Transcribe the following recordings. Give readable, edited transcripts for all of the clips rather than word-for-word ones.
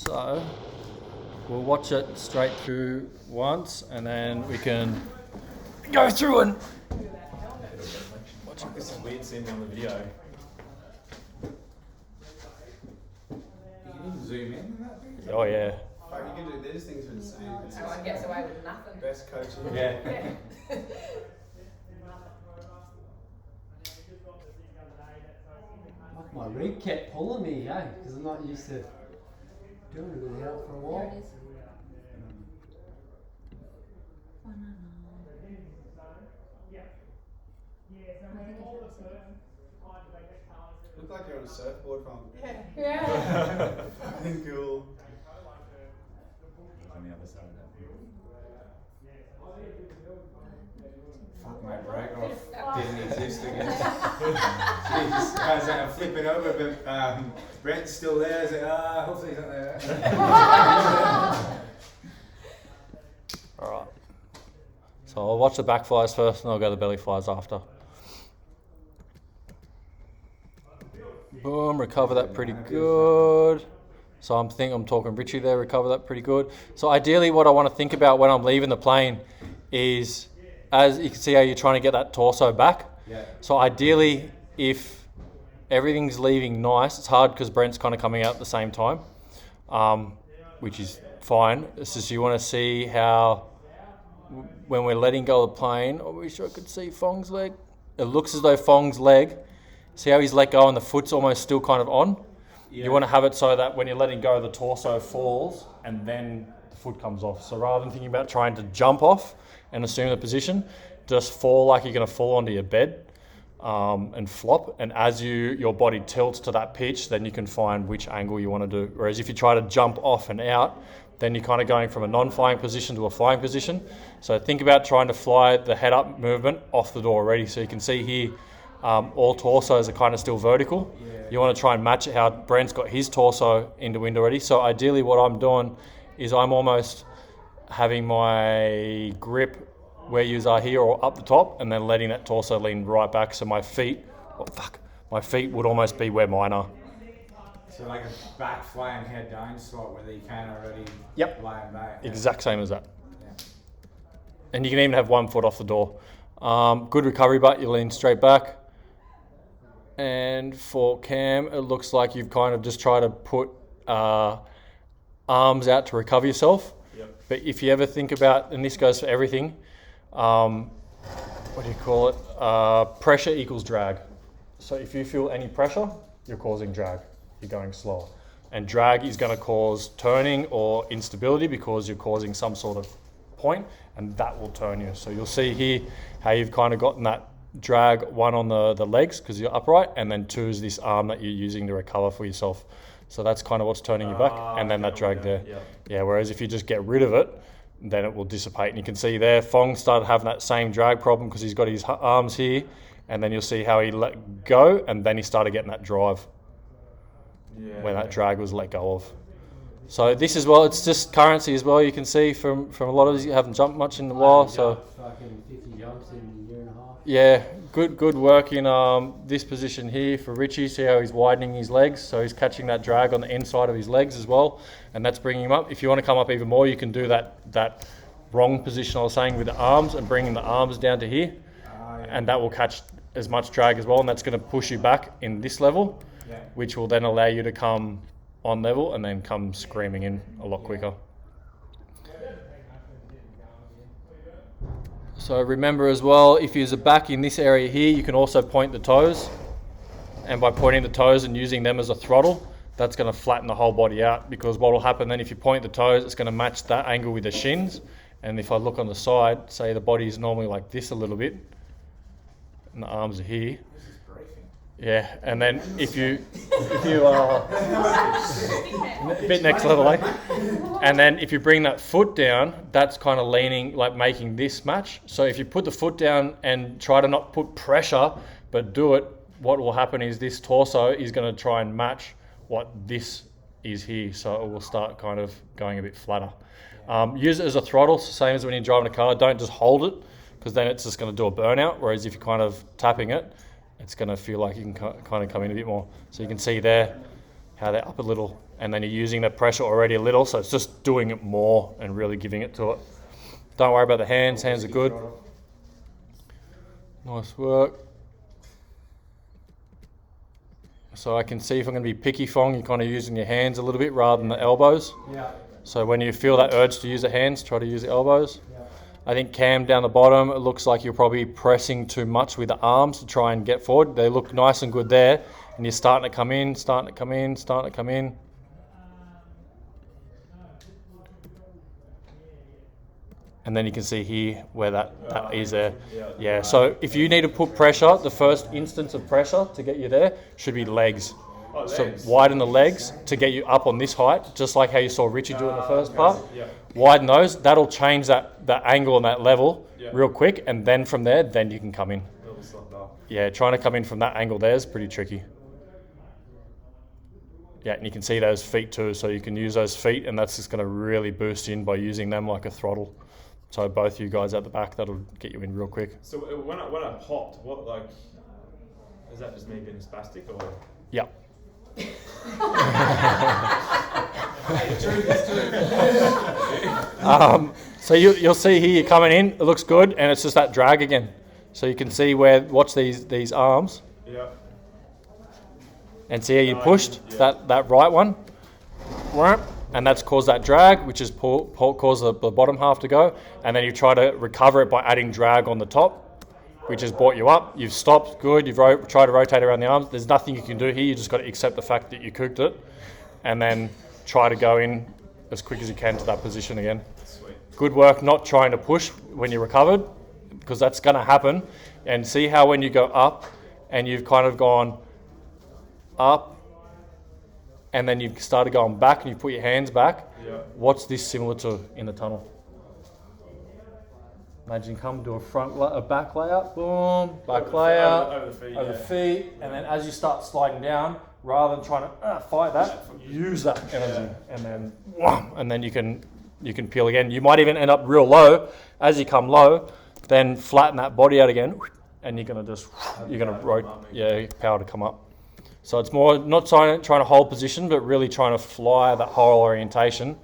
So we'll watch it straight through once and then we can go through and watch it. This is weird seeing me on the video. You can even zoom in that thing. Oh yeah. Like you can do these things with the same. Everyone gets away with nothing. Best coaching. Yeah. My rig kept pulling me, because I'm not used to doing it without for a while. There it is. Look like you're on a surfboard from. Yeah. Cool. On the other side of that. Fuck, my brake off didn't exist again. Jeez, guys, I'm flipping over, but Brent's still there. So, hopefully he's not there. Alright. So I'll watch the back flies first and I'll go the belly flies after. Boom, recover that pretty good. So I'm talking Richie there, recover that pretty good. So ideally what I want to think about when I'm leaving the plane is, as you can see how you're trying to get that torso back. Yeah. So ideally, if everything's leaving nice, it's hard because Brent's kind of coming out at the same time, which is fine. It's just you want to see how, when we're letting go of the plane, I wish I could see Fong's leg. It looks as though Fong's leg, see how he's let go and the foot's almost still kind of on? Yeah. You want to have it so that when you're letting go, the torso falls and then the foot comes off. So rather than thinking about trying to jump off and assume the position, just fall like you're going to fall onto your bed and flop. And as your body tilts to that pitch, then you can find which angle you want to do. Whereas if you try to jump off and out, then you're kind of going from a non-flying position to a flying position. So think about trying to fly the head up movement off the door already. So you can see here, all torsos are kind of still vertical. Yeah. You want to try and match it how Brent's got his torso into wind already. So ideally what I'm doing is I'm almost having my grip where you are here or up the top and then letting that torso lean right back. So my feet would almost be where mine are. So like a back flying head down slot where you can already lie back. Exact same as that. Yeah. And you can even have one foot off the door. Good recovery, but you lean straight back. And for Cam, it looks like you've kind of just tried to put arms out to recover yourself. Yep. But if you ever think about, and this goes for everything, what do you call it? Pressure equals drag. So if you feel any pressure, you're causing drag. You're going slower. And drag is going to cause turning or instability because you're causing some sort of point, and that will turn you. So you'll see here how you've kind of gotten that drag, one on the legs because you're upright, and then two is this arm that you're using to recover for yourself. So that's kind of what's turning you back, and then that drag there. Yeah, whereas if you just get rid of it, then it will dissipate. And you can see there, Fong started having that same drag problem because he's got his arms here, and then you'll see how he let go, and then he started getting that drive when that drag was let go of. So this as well, it's just currency as well. You can see from a lot of these, you haven't jumped much in a while. So fucking 50 jumps in a year and a half. Yeah, good work in this position here for Richie. See how he's widening his legs, so he's catching that drag on the inside of his legs as well, and that's bringing him up. If you want to come up even more, you can do that wrong position I was saying with the arms and bringing the arms down to here, and that will catch as much drag as well, and that's going to push you back in this level, which will then allow you to come on level and then come screaming in a lot quicker. So remember as well, if you're back in this area here, you can also point the toes, and by pointing the toes and using them as a throttle, that's going to flatten the whole body out, because what will happen then if you point the toes, it's going to match that angle with the shins. And if I look on the side, say the body is normally like this a little bit and the arms are here. Yeah, and then if you are a bit next level, and then if you bring that foot down, that's kind of leaning, like making this match. So if you put the foot down and try to not put pressure, but do it, what will happen is this torso is going to try and match what this is here. So it will start kind of going a bit flatter. Use it as a throttle, same as when you're driving a car. Don't just hold it, because then it's just going to do a burnout. Whereas if you're kind of tapping it, it's going to feel like you can kind of come in a bit more. So you can see there how they're up a little, and then you're using the pressure already a little, so it's just doing it more and really giving it to it. Don't worry about the hands. Hands are good. Nice work. So I can see if I'm going to be picky, Fong, you're kind of using your hands a little bit rather than the elbows. Yeah. So when you feel that urge to use the hands, try to use the elbows. Yeah. I think Cam down the bottom, it looks like you're probably pressing too much with the arms to try and get forward. They look nice and good there, and you're starting to come in, starting to come in, starting to come in. And then you can see here where that is there. Yeah, so if you need to put pressure, the first instance of pressure to get you there should be legs. So widen the legs to get you up on this height, just like how you saw Richie do in the first part. Widen those, that'll change that angle and that level real quick, and then from there, then you can come in. Yeah, trying to come in from that angle there is pretty tricky. Yeah, and you can see those feet too, so you can use those feet, and that's just going to really boost you in by using them like a throttle. So both you guys at the back, that'll get you in real quick. So when I popped, what is that just me being spastic or? Yeah. So you'll see here you're coming in, it looks good, and it's just that drag again. So you can see watch these arms. Yeah. And see how you pushed that right one, and that's caused that drag, which has caused the bottom half to go, and then you try to recover it by adding drag on the top, which has brought you up. You've stopped, good, you've tried to rotate around the arms. There's nothing you can do here, you just got to accept the fact that you cooked it, and then try to go in as quick as you can to that position again. Sweet. Good work not trying to push when you recovered, because that's going to happen. And see how when you go up, and you've kind of gone up, and then you've started going back and you put your hands back. Yeah. What's this similar to in the tunnel? Imagine come do a back layout, boom, back layout, over the feet, and then as you start sliding down, rather than trying to fight that, use that energy, and then you can peel again. You might even end up real low. As you come low, then flatten that body out again, and you're gonna rotate, power to come up. So it's more not trying to hold position, but really trying to fly that whole orientation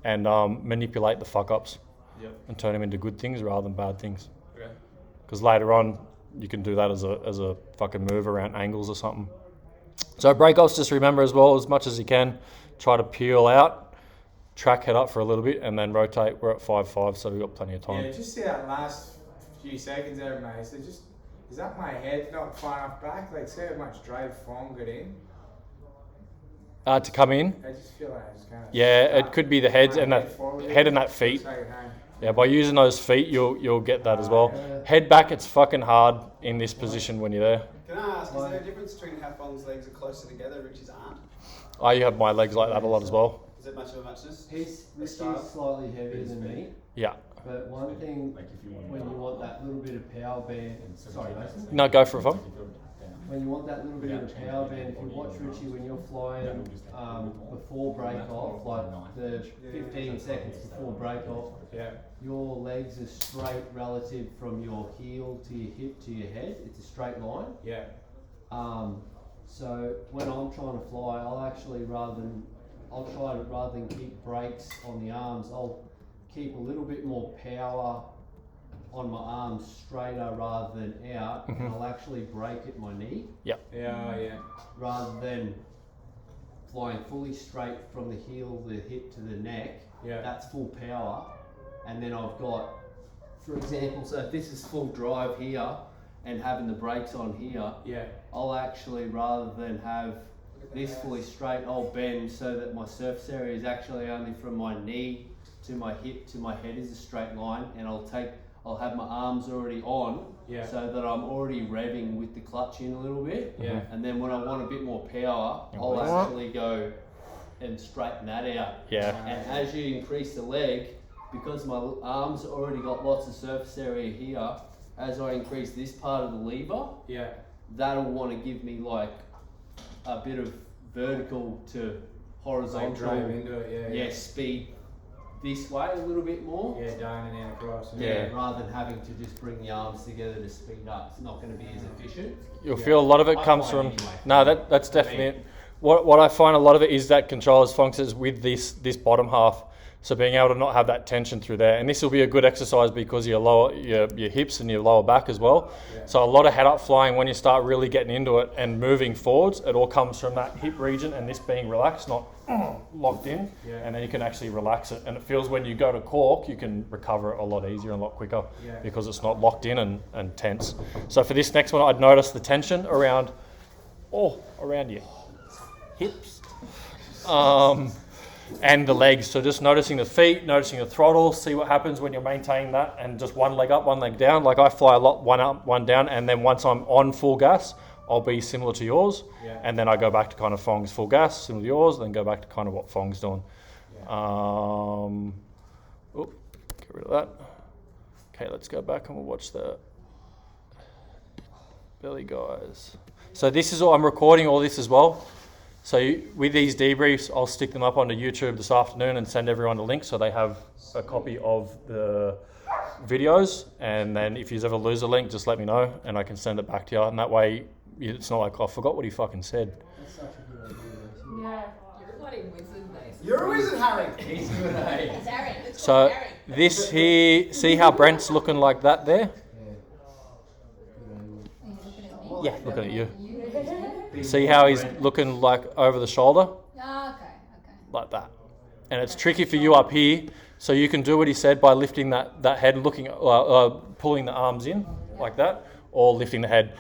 and manipulate the fuck ups and turn them into good things rather than bad things. Because later on, you can do that as a fucking move around angles or something. So break offs, just remember as well, as much as you can, try to peel out, track head up for a little bit, and then rotate. We're at 5.5, so we've got plenty of time. Yeah, just see that last few seconds there, mate. So just. Is that my head not far enough back? Like, see how much drive Fong got in? To come in? I just feel like I just kind of... Yeah, it could be the heads and that head and that feet. Yeah, by using those feet, you'll get that as well. Head back, it's fucking hard in this position when you're there. Can I ask, is there a difference between how Fong's legs are closer together, Richie's aren't? You have my legs like that a lot as well. Is it much of a muchness? Richie's slightly heavier than me. Yeah. But one thing, when you want that little bit of power band, sorry, Mason. No, go for it, Fong. When you want that little bit of power band, if you watch Richie when you're flying before break off, like the 15 seconds before break off, your legs are straight relative from your heel to your hip to your head. It's a straight line. Yeah. So when I'm trying to fly, I'll try to rather than keep brakes on the arms, I'll keep a little bit more power on my arms straighter rather than out, and I'll actually brake at my knee. Yeah. Yeah. Rather than flying fully straight from the heel, the hip to the neck. Yeah. That's full power. And then I've got, for example, so if this is full drive here and having the brakes on here, I'll actually, rather than have this fully straight, I'll bend so that my surface area is actually only from my knee to my hip to my head is a straight line, and I'll have my arms already on, so that I'm already revving with the clutch in a little bit. And then when I want a bit more power, I'll actually go and straighten that out. And as you increase the leg, because my arms already got lots of surface area here, as I increase this part of the lever, that'll want to give me like a bit of vertical to horizontal, like drive into it, speed this way a little bit more. Down and then across. Rather than having to just bring the arms together to speed up. It's not going to be as efficient. You'll feel a lot of it comes from... No, that's definitely it. what I find a lot of it is that controller's functions with this bottom half. So being able to not have that tension through there, and this will be a good exercise because your hips and your lower back as well. Yeah. So a lot of head up flying when you start really getting into it and moving forwards, it all comes from that hip region and this being relaxed, not locked in. Yeah. And then you can actually relax it, and it feels when you go to cork, you can recover it a lot easier and a lot quicker because it's not locked in and tense. So for this next one, I'd notice the tension around your hips. And the legs, so just noticing the feet, noticing the throttle, see what happens when you're maintaining that, and just one leg up, one leg down. Like I fly a lot, one up, one down, and then once I'm on full gas, I'll be similar to yours, and then I go back to kind of Fong's full gas, similar to yours, then go back to kind of what Fong's doing. Get rid of that. Okay, let's go back and we'll watch the belly guys. So this is all, I'm recording all this as well. So with these debriefs, I'll stick them up onto YouTube this afternoon and send everyone the link so they have a copy of the videos. And then if you ever lose a link, just let me know and I can send it back to you. And that way, it's not like, I forgot what he fucking said. That's such a good idea. Yeah. You're a bloody wizard, mate. You're a wizard, Harry. He's good, eh? It's Harry. It's So Harry. this here, see how Brent's looking like that there? Yeah, looking at you. See how he's looking like over the shoulder? Okay. Like that. And it's tricky for you up here, so you can do what he said by lifting that head, looking, pulling the arms in like that, or lifting the head.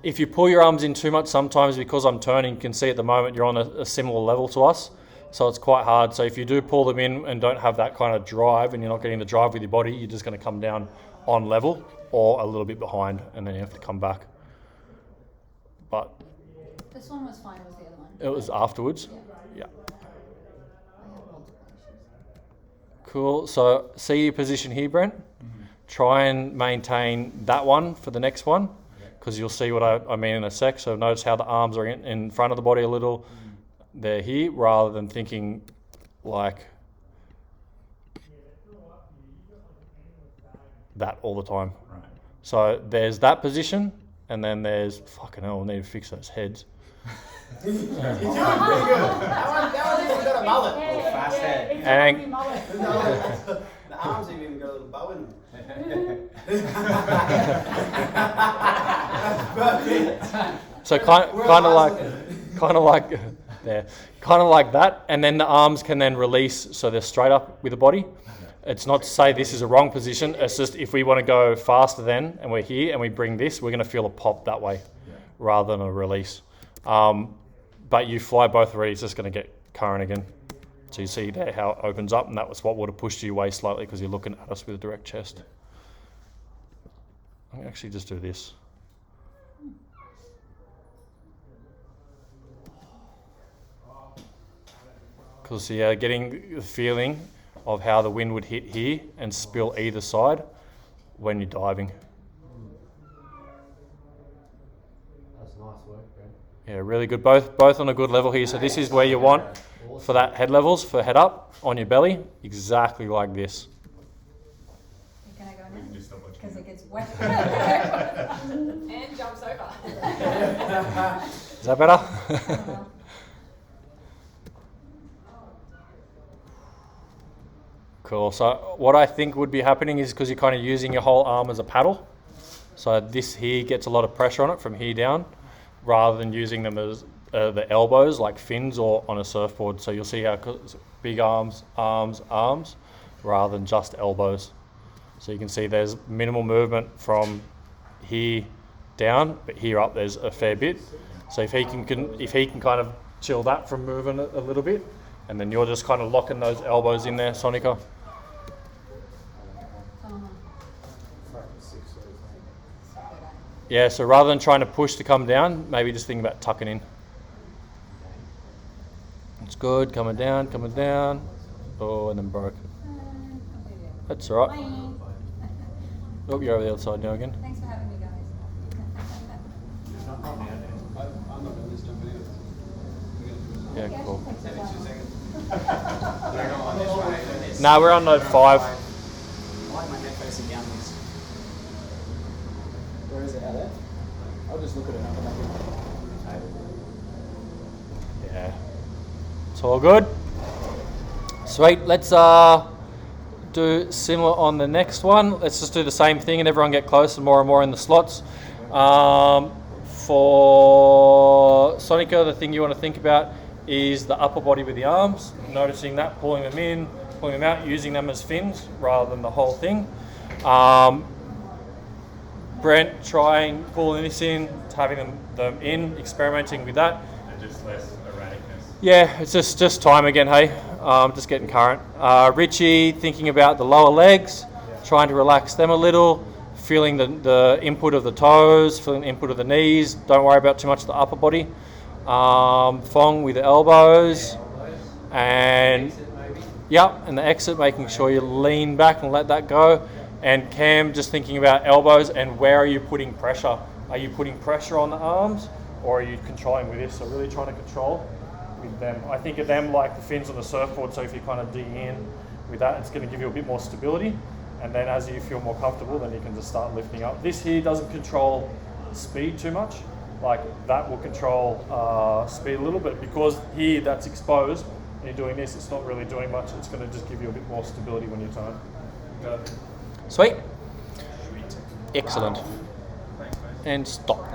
If you pull your arms in too much, sometimes because I'm turning, you can see at the moment you're on a similar level to us, so it's quite hard. So if you do pull them in and don't have that kind of drive, and you're not getting the drive with your body, you're just going to come down on level or a little bit behind, and then you have to come back. But this one was fine, was the other one? it was afterwards. Yeah. I have multiple issues. Cool. So see your position here, Brent. Try and maintain that one for the next one, because you'll see what I mean in a sec. So notice how the arms are in front of the body a little. They're here, rather than thinking like that all the time. Right. So there's that position, and then there's, fucking hell, we need to fix those heads. You're doing pretty good. That one even got a mullet. Fast head. And The arms have even got a little bow in them. so kind of like that, and then the arms can then release, so they're straight up with the body. It's not to say this is a wrong position. It's just if we want to go faster then, and we're here and we bring this, we're going to feel a pop that way, rather than a release. But you fly both already, it's just going to get current again. So you see there how it opens up, and that was what would have pushed you away slightly because you're looking at us with a direct chest. I'm going to actually just do this. Because getting the feeling of how the wind would hit here and spill either side when you're diving. That's nice work, Brent. Yeah, really good. Both on a good level here. So this is where you want for that head levels, for head up on your belly, exactly like this. Can I go now? Because it gets wet. And jumps over. Is that better? Cool. So what I think would be happening is because you're kind of using your whole arm as a paddle. So this here gets a lot of pressure on it from here down, rather than using them as the elbows like fins or on a surfboard. So you'll see how big arms, rather than just elbows. So you can see there's minimal movement from here down, but here up there's a fair bit. So if he can kind of chill that from moving a little bit, and then you're just kind of locking those elbows in there, Sonica. Yeah, so rather than trying to push to come down, maybe just think about tucking in. It's good, coming down. Oh, and then broke. That's all right. Oh, you're over the other side now again. Thanks for having me, guys. I'm not going to jump in. Yeah, cool. 72 seconds. Nah, we're on node 5. I like my head facing downwards. Where is it? Out there? I'll just look at it up and back in. Yeah. It's all good. Sweet. Let's do similar on the next one. Let's just do the same thing and everyone get closer more and more in the slots. For Sonica, the thing you want to think about is the upper body with the arms, noticing that, pulling them in, pulling them out, using them as fins rather than the whole thing. Brent, trying pulling this in, having them in, experimenting with that. And just less erraticness. Yeah, it's just time again, hey. Just getting current. Richie, thinking about the lower legs, trying to relax them a little, feeling the input of the toes, feeling the input of the knees. Don't worry about too much of the upper body. Fong with the elbows. And yep, and the exit, making sure you lean back and let that go. And Cam, just thinking about elbows and where are you putting pressure? Are you putting pressure on the arms or are you controlling with this? So really trying to control with them. I think of them like the fins on the surfboard, so if you kind of dig in with that, it's going to give you a bit more stability. And then as you feel more comfortable, then you can just start lifting up. This here doesn't control speed too much. Like that will control speed a little bit, because here that's exposed and you're doing this, it's not really doing much. It's going to just give you a bit more stability when you turn. Sweet. Excellent. And stop.